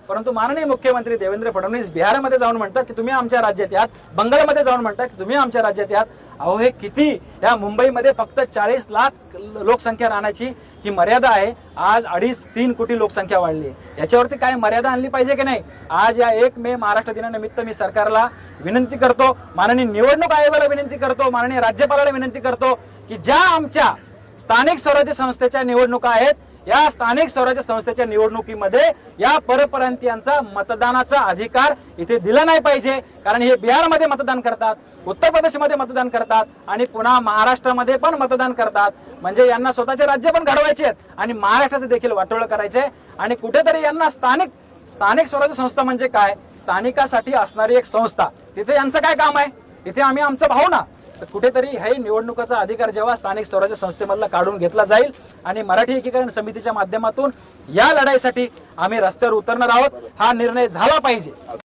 परंतु माननीय मुख्यमंत्री देवेंद्र फडणवीस बिहारमध्ये जाऊन म्हणतात की तुम्ही आमच्या राज्यात यात, बंगालमध्ये जाऊन म्हणतात की तुम्ही आमच्या राज्यात यात। अहो हे किती, या मुंबईमध्ये फक्त 40 लाख लोकसंख्या राहण्याची ही मर्यादा आहे, आज 2.5-3 कोटी लोकसंख्या वाढली आहे। याच्यावरती काय मर्यादा आणली पाहिजे की नाही? आज या 1 मे महाराष्ट्र दिनानिमित्त मी सरकारला विनंती करतो, माननीय निवडणूक आयोगाला विनंती करतो, माननीय राज्यपालाला विनंती करतो की ज्या आमच्या स्थानिक स्वराज्य संस्थेच्या निवडणुका आहेत, या स्थानिक स्वराज्य संस्थेच्या निवडणुकीमध्ये या परप्रांतीयांचा मतदानाचा अधिकार इथे दिला नाही पाहिजे। कारण हे बिहारमध्ये मतदान करतात, उत्तर प्रदेशमध्ये मतदान करतात आणि पुन्हा महाराष्ट्रामध्ये पण मतदान करतात। म्हणजे यांना स्वतःचे राज्य पण घडवायचे आहेत आणि महाराष्ट्राचे देखील वाटोळं करायचे आहे। आणि कुठेतरी यांना स्थानिक स्वराज्य संस्था म्हणजे काय, स्थानिकासाठी असणारी एक संस्था, तिथे यांचं काय काम आहे? इथे आम्ही आमचं भाऊ ना, तर कुठेतरी हे निवडणुकाचा अधिकार जेव्हा स्थानिक स्वराज्य संस्थेमधला काढून घेतला जाईल आणि मराठी एकीकरण समितीच्या माध्यमातून या लढाईसाठी आम्ही रस्त्यावर उतरणार आहोत, हा निर्णय झाला पाहिजे।